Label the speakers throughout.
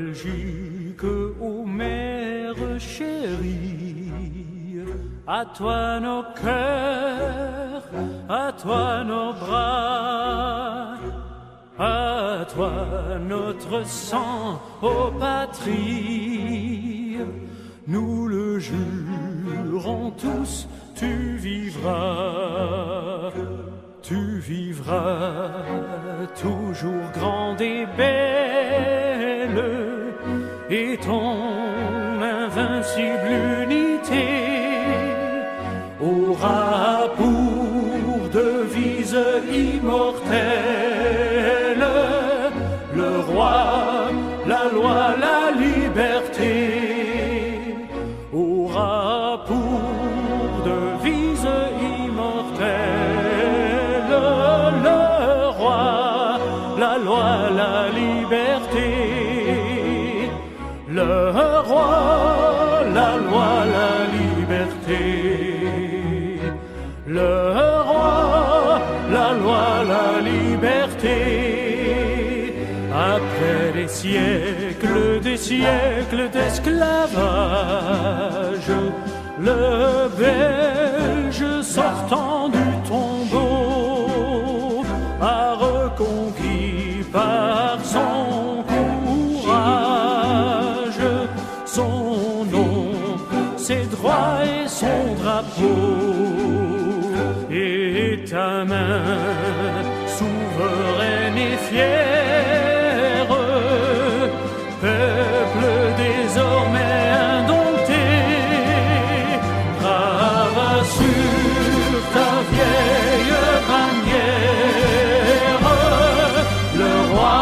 Speaker 1: Belgique, ô mère chérie, à toi nos cœurs, à toi nos bras, à toi notre sang, ô patrie, nous le jurons tous, tu vivras toujours grande et belle, et ton invincible unité aura pour devise immortelle le roi, la loi, la liberté, aura pour devise immortelle le roi, la loi, la liberté, le roi, la loi, la liberté, le roi, la loi, la liberté. Après des siècles d'esclavage, le Belge sortant du tombeau a reconquis par son courage son nom, ses droits et son drapeau, et ta main souveraine et fière, peuple désormais indompté, grave sur ta vieille bannière le roi,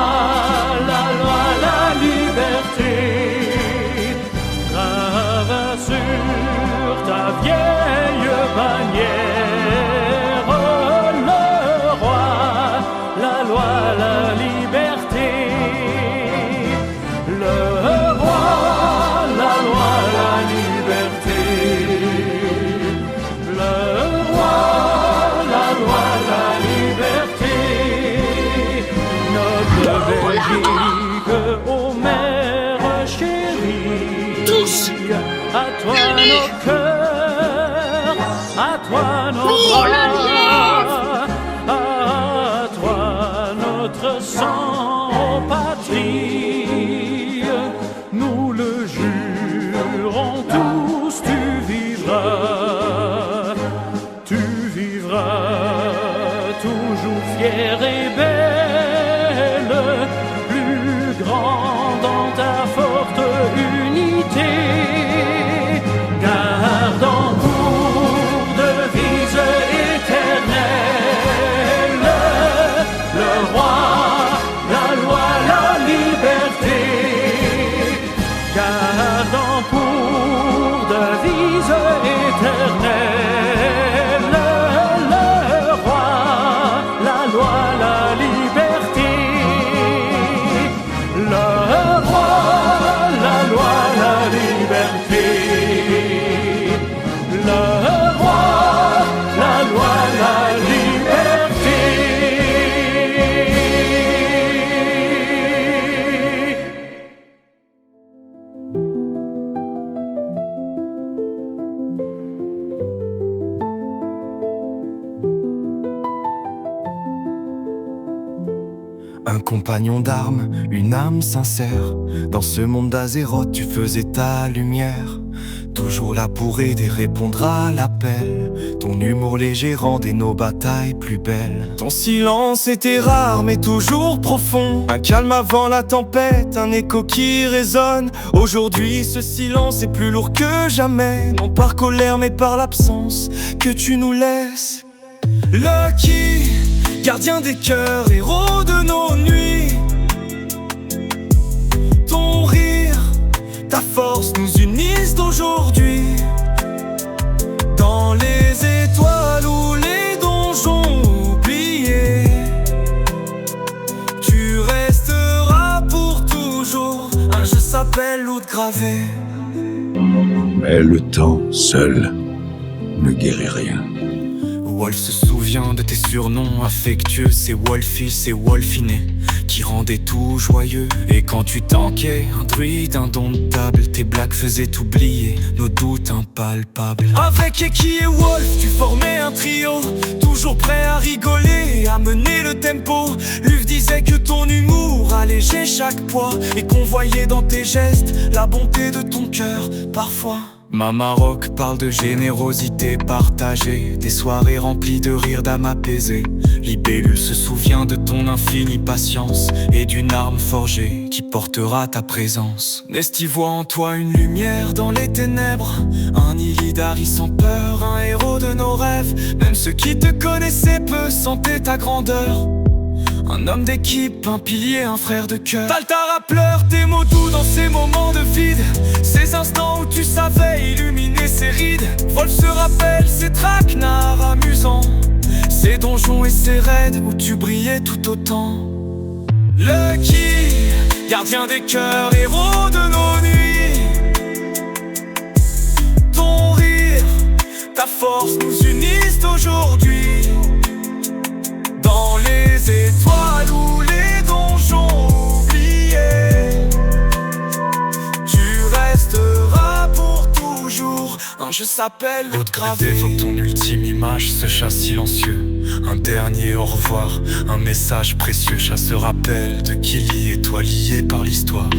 Speaker 1: la loi, la liberté, grave sur ta vieille bannière le roi, la loi, la liberté, le roi, la loi, la liberté, le roi, la loi, la liberté, notre Belgique, ô mère chérie,
Speaker 2: Tous
Speaker 1: à toi nos cœurs, à toi nos bras, à toi notre sang, patrie, nous le jurons tous, tu vivras toujours fière et belle, plus grand dans ta forte unité, gardant pour devise éternelle le roi, la loi, la liberté, gardant pour devise éternelle le roi, la loi, la liberté, le roi, la loi, la liberté, le roi, la loi, la liberté.
Speaker 3: Un compagnon d'armes, une âme sincère. Dans ce monde d'Azéroth, tu faisais ta lumière. Toujours là pour aider, répondre à l'appel. Ton humour léger rendait nos batailles plus belles. Ton silence était rare mais toujours profond. Un calme avant la tempête, un écho qui résonne. Aujourd'hui ce silence est plus lourd que jamais. Non par colère mais par l'absence que tu nous laisses. Lucky, gardien des cœurs, héros de nos nuits. Ton rire, ta force nous unissent d'aujourd'hui. Dans les étoiles ou les donjons oubliés, tu resteras pour toujours. Un jeu s'appelle Loup de gravé.
Speaker 4: Mais le temps seul ne guérit rien.
Speaker 3: Wolf se souvient de tes surnoms affectueux. C'est Wolfie, c'est Wolfiné qui rendait tout joyeux. Et quand tu tanquais, un druide indomptable, tes blagues faisaient oublier nos doutes impalpables. Avec Eki et Wolf, tu formais un trio, toujours prêt à rigoler et à mener le tempo. Luf disait que ton humour allégeait chaque poids et qu'on voyait dans tes gestes la bonté de ton cœur parfois. Mama Rock parle de générosité partagée, des soirées remplies de rires d'âme apaisée. Libellule se souvient de ton infinie patience et d'une arme forgée qui portera ta présence. Nesty voit en toi une lumière dans les ténèbres, un Illidari sans peur, un héros de nos rêves. Même ceux qui te connaissaient peu sentaient ta grandeur. Un homme d'équipe, un pilier, un frère de cœur. Taltara pleure tes mots doux dans ces moments de vide, ces instants où tu savais illuminer ses rides. Wolf se rappelle ces traquenards amusants, ces donjons et ces raids où tu brillais tout autant. Lucky, gardien des cœurs, héros de nos nuits. Ton rire, ta force nous unissent aujourd'hui. Dans les étoiles ou les donjons oubliés, tu resteras pour toujours. Un jeu s'appelle l'autre gravé. Évoque ton ultime image, ce chat silencieux. Un dernier au revoir, un message précieux. Chat se rappelle de qui lié, toi lié par l'histoire.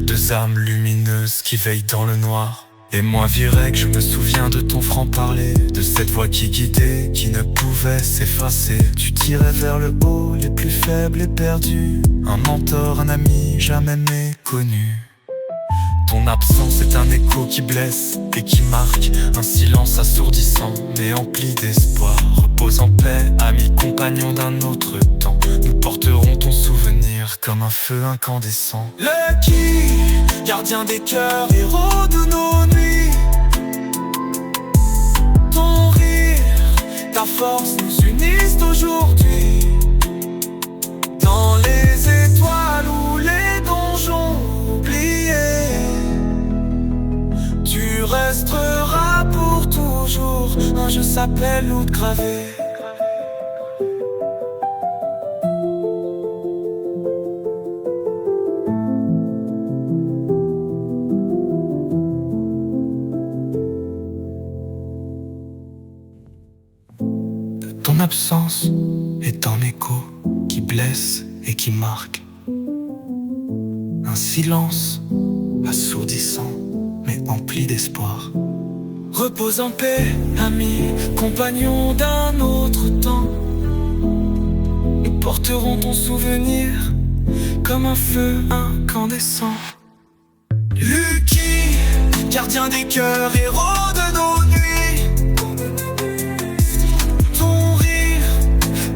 Speaker 3: Deux âmes lumineuses qui veillent dans le noir. Et moi Virek, je me souviens de ton franc-parler, de cette voix qui guidait, qui ne pouvait s'effacer. Tu tirais vers le haut, les plus faibles et perdus. Un mentor, un ami, jamais méconnu. Ton absence est un écho qui blesse et qui marque, un silence assourdissant mais empli d'espoir. Repose en paix, ami, compagnon d'un autre temps. Nous porterons ton souvenir comme un feu incandescent. Lucky, gardien des cœurs, héros de nos nuits. Ton rire, ta force nous unissent aujourd'hui. Dans les étoiles ou les donjons oubliés, tu resteras pour toujours. Un jeu s'appelle Loot gravé. Ton absence est un écho qui blesse et qui marque, un silence assourdissant mais empli d'espoir. Repose en paix, ami, compagnon d'un autre temps. Nous porterons ton souvenir comme un feu incandescent. Lucky, gardien des cœurs, héros de nos nuits. Ton rire,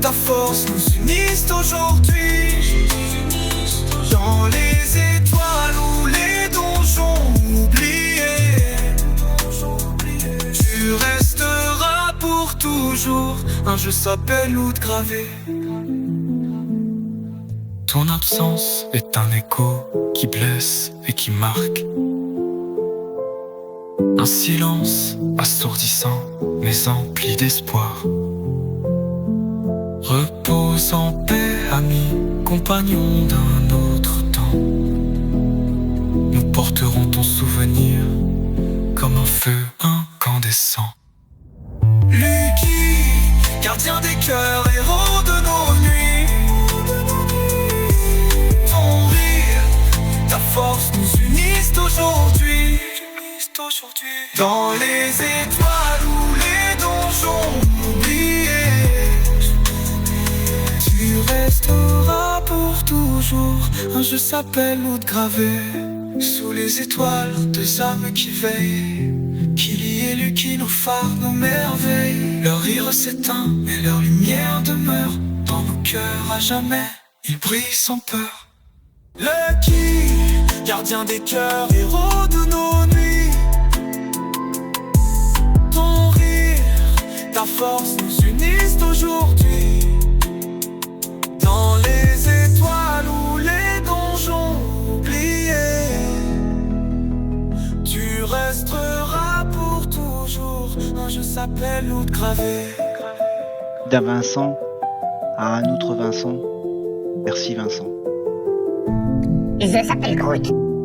Speaker 3: ta force nous unissent aujourd'hui. Dans les étoiles ou les donjons oubliés, tu resteras pour toujours. Un jeu s'appelle Loot gravé. Ton absence est un écho qui blesse et qui marque, un silence assourdissant mais empli d'espoir. Repose en paix, ami, compagnon d'un autre temps. Nous porterons ton souvenir comme un feu incandescent. Lucky, gardien des cœurs, héros de nos nuits. Ton rire, ta force nous unissent aujourd'hui. Dans les étoiles ou les donjons oubliés, tu resteras pour toujours. Un jeu s'appelle Loot gravé. Sous les étoiles, deux âmes qui veillent, Kili et Lucky, nos phares, nos merveilles. Leur rire s'éteint, mais leur lumière demeure dans nos cœurs à jamais. Ils brillent sans peur. Lucky, gardien des cœurs, héros de nos nuits. Ton rire, ta force nous unissent aujourd'hui. Dans les étoiles ou les donjons oubliés, tu resteras pour toujours. Un jeu s'appelle Loot gravé.
Speaker 2: d'un Vincent à un autre Vincent. Merci Vincent.
Speaker 4: Je s'appelle Groot.